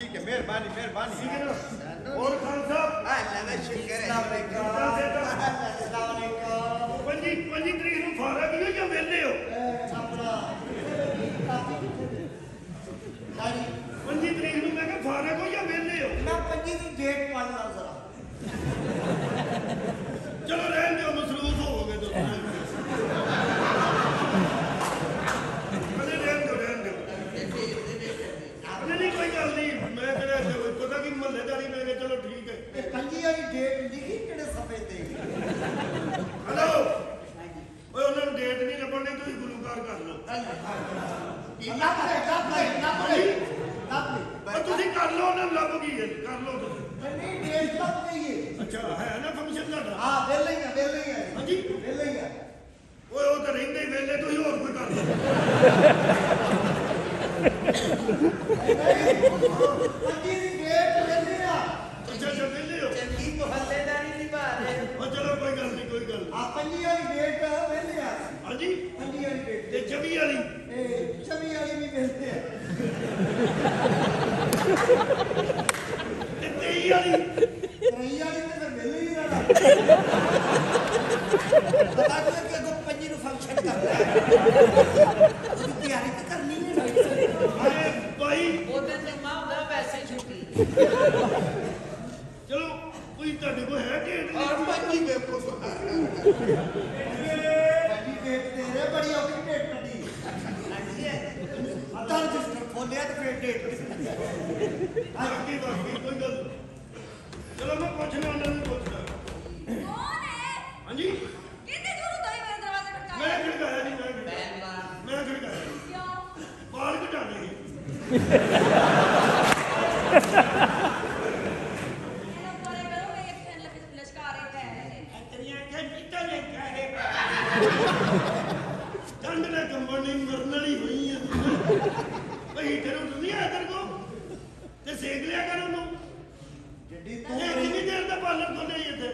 ठीक है, मेहरबानी मेहरबानी। और खान साहब पंजी तरीक नूं फारग ही हो या वेले हो? 25 तरीक नूं मैं कहा फारग हो या वेले हो? मैं 25 की डेट पढ़ ला जरा। चलो रहन दो, मसरूफ होगे तो नहीं कोई गल नहीं। मैं पता कि महल्लेदारी मैं चलो ठीक है। 25 वाली डेट लिखी किहड़े सफे ते? हेलो उन्होंने डेट नहीं लभण दी, तुसीं गुलूकार कर लो। तुसीं कर लो, उन्होंने लभ गई है, कर लो तुसीं। नहीं डेट लभ गई है। अच्छा है ना फंक्शन तुहाडा? हां वेले ही है। हां जी वेले ही है। ओए वो तो रहिंदे ही वेले, तुसीं होर कोई कर लो। अच्छा वेले हो? चंगी मोहल्लेदारी निभा रहे हो। चलो कोई गल नहीं, कोई गल। आ 25 वाली डेट वेले आ। हां जी 25 वाली डेट ते 24 वाली 26 वाली भी वेले आ। ते 23 वाली 23 वाली ते फिर वेले ही रहना। पता नहीं कि अगो 25 नु फंक्शन करना है। उसकी तैयारी तो करनी है। अरे भाई ਉਹਦੇ ਤੇ ਮਾਂ ਹੁੰਦਾ ਵੈਸੇ ਛੁੱਟੀ चलो कोई ਤੁਹਾਡੇ ਕੋਲ ਹੈ ਡੇਟ? और 25 देखो पंजी डेट तेरे बड़ी औखी डेट कटी। अदा रजिस्टर खोलिया तो फिर डेट बाकी कोई गल। चलो मैं पूछना उन्होंने पूछना। कौन है? हाँ जी कितनी दूर तो ही मेरा दरवाजा खटकाया? मैं खड़काया नहीं, मैं खड़काया नहीं। क्यों? बाल घटाने हैं। ये लोग बड़े करो, मैं एक फैन लचका रहे हैं। ठंड ने कंबल नहीं मरन वाली हुई है। भाई तेरे तो नहीं आया तेरे को ते सेक लिया कर उन्हों। जड्डी ये कितनी देर का पार्लर खोले ये थे?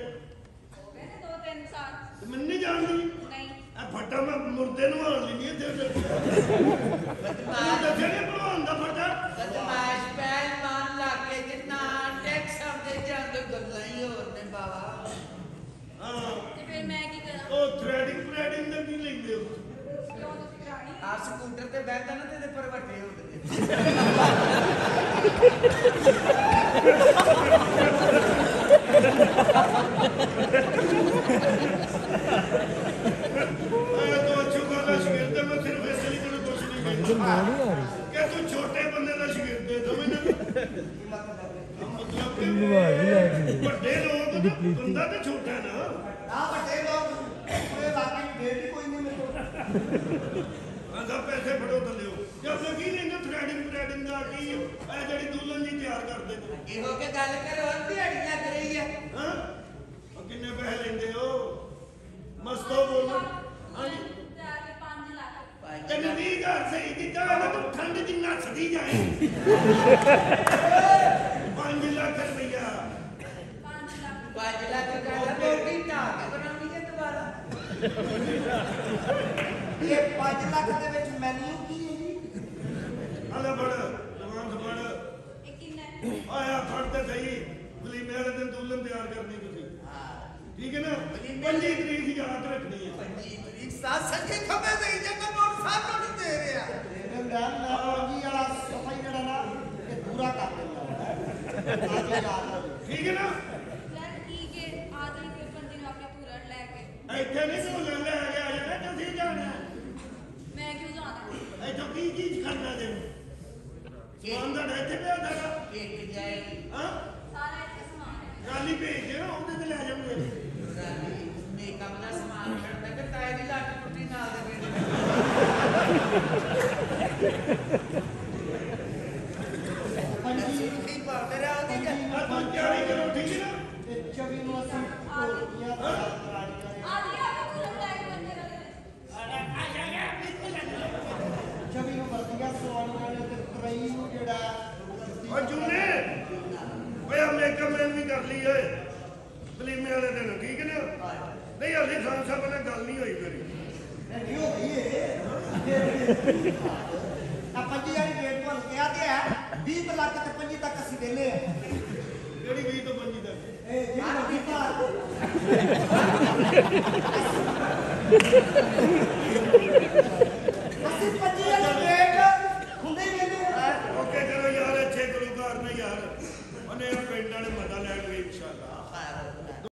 हो गए थे 2-3 साल। मैं नहीं जानती। नहीं। फटा मैं मुर्दे नवान लेनी है तेरे दसे नहीं भलवान का फटा। ਬਦਮਾਸ਼ ਪਹਿਲਵਾਨ ਲਾਗੇ ਜਿੰਨਾ ਟੈਕਸ ਆਉਂਦੇ ਜਾਂਦੇ ਗੱਲਾਂ ਹੀ ਹੋਰ ਨੇ ਬਾਵਾ हाँ ਤੇ ਫਿਰ ਮੈਂ ਕੀ ਕਰਾਂ? ਉਹ ਥ੍ਰੈਡਿੰਗ ਦਾ ਕੀ ਲੈਂਦੇ ਹੋ? ਕਿਉਂ ਤੁਸੀਂ ਕਰਾਣੀ? ਆ ਸਕੂਟਰ ਤੇ ਬੈਠਦਾ ਨਾ ਤੇ ਪਰ ਵੱਡੇ ਹੁੰਦੇ तो अच्छी गल है शगीर्द मैं सिर्फ ऐसे ही तेरे कुछ नहीं कहता कि तू छोटे बंदे का शगीर्द है समझ ना मतलब कि बड़े लोग बंदा तो छोटा है ना। ना बड़े लोग पूरे इलाके में डेट ही कोई नहीं मेरे को। आधा पैसे फड़ो थले हो जब लगी लेंगे थ्रेडिंग का की ए जड़ी दुल्हन जी तैयार कर दे तू ਇਹੋ ਕੇ ਗੱਲ ਕਰੋ ਦਿਹਾੜੀ ਲੱਗ ਰਹੀ ਹੈ हां और कितने पैसे लेंदे हो मस्तो बोलो। हां जी ਤੇ ਆ ਕੇ 5 ਲੱਖ। तेन 20,000 सही दिता है ना तू ठंड च नसदी जाए। 5 लाख रुपया 5 ਲੱਖ। 5 ਲੱਖ ਕਹਿੰਦਾ ਰੋਟੀ ਢਾ ਕੇ ਬਣਾਉਣੀ ਹੈ ਦੁਬਾਰਾ ये 5 लाख ਦੇ ਵਿੱਚ ਮੈਨੂ ਕੀ ਹੈ ਜੀ? अले बड़ जवान से बड़ ਇਹ ਕਿੰਨਾ ਹੈ? आया फट ते सही वलीमे वाले दिन दुल्हन तैयार करनी तुसी ठीक है ना 25 तरीक याद रखनी है। 25 ਤਰੀਕ ਸਾਥ ਸੰਗੇ ਖਬੇ ਦੇਈ ਜੇ ਨੋਟ ਸਾਹਿਬ ਨੋਟ ਦੇ ਰਿਹਾ ਇਹਦੇ ਨਾਲ ਨਾ ਪੰਜੀ ਵਾਲਾ ਸਫਾਈ ਜਿਹੜਾ ਨਾ ਇਹ ਪੂਰਾ ਕਰ ਦਿੰਦਾ ਅੱਜ ਯਾਦ ਆ ठीक है ना ਸਰ ਠੀਕ ਹੈ, ਆ ਜਾਈ ਫਿਰ ਬੰਦੇ ਨੂੰ ਆਪਣੇ ਪੂਰਨ ਲੈ ਕੇ। ਇੱਥੇ ਨਹੀਂ ਤੂੰ ਲੈ ਆ ਗਿਆ ਜੇ ਤੁਸੀਂ ਜਾਣਾ ਮੈਂ ਕਿਉਂ ਜਾਣਾ? ਇੱਥੋਂ ਕੀ ਚੀਜ਼ ਕਰਨਾ ਜੇ ਸਮਾਨ ਦਾ ਇੱਥੇ ਪਿਆ ਦਾਗਾ ਇੱਕ ਜਾਏਗੀ ਹਾਂ ਸਾਰਾ ਇੱਥੇ ਸਮਾਨ ਹੈ। ਗਾਲੀ ਭੇਜ ਦਿਓ ਉਹਦੇ ਤੇ ਲੈ ਜਾਵਾਂਗੇ। ਮੇਕਅਪ ਦਾ ਸਮਾਨ ਖੜਦਾ ਕਿ ਤਾਏ ਦੀ ਲੱਟ ਟੁੱਟੀ ਨਾਲ ਦੇ ਵੇਲੇ ਪੰਜੀ ਕੀ ਪਾਉਂਦੇ ਰਿਹਾ ਉਹਦੀ ਆ ਤੂੰ ਤਿਆਰੀ ਕਰੋ ਠੀਕ ਹੈ ਨਾ। ਤੇ 24 ਨੂੰ ਅਸੀਂ ਕੋਟੀਆਂ ਤਿਆਰ ਕਰਾਣੀਆਂ ਨੇ। ਆ ਜੀ ਆ ਕੇ ਪੂਰਨ ਲੈ ਕੇ ਬੰਦੇ ਨਾਲ। 24 ਨੂੰ ਵਰਦੀਆਂ ਸਵਾਉਣੀਆਂ ਨੇ ਤੇ 23 ਨੂੰ ਜਿਹੜਾ ਓ ਜੂਨੇ ਓਏ ਆ ਮੇਕਅਪ ਮੈਨ ਵੀ ਕਰ ਲਈ ਓਏ ਵਲੀਮੇ ਵਾਲੇ ਦਿਨ ਠੀਕ ਹੈ ਨਾ। ਨਹੀਂ ਹਾਲੇ ਖਾਨ ਸਾਹਿਬ ਨਾਲ ਗੱਲ ਨਹੀਂ ਹੋਈ ਮੇਰੀ। ਨਹੀਂ ਹੋ ਗਈ ਇਹ ਆ 25 ਵਾਲੀ ਡੇਟ ਤੁਹਾਨੂੰ ਕਿਹਾ ਤੇ ਹੈ 20 ਲੱਖ ਤੇ 25 ਤੱਕ ਚੇਲੇ ਆ ਕਿਹੜੀ 20 ਤੋਂ 25 ਤੱਕ ਇਹ ਜਿਹੜਾ ਕੀਤਾ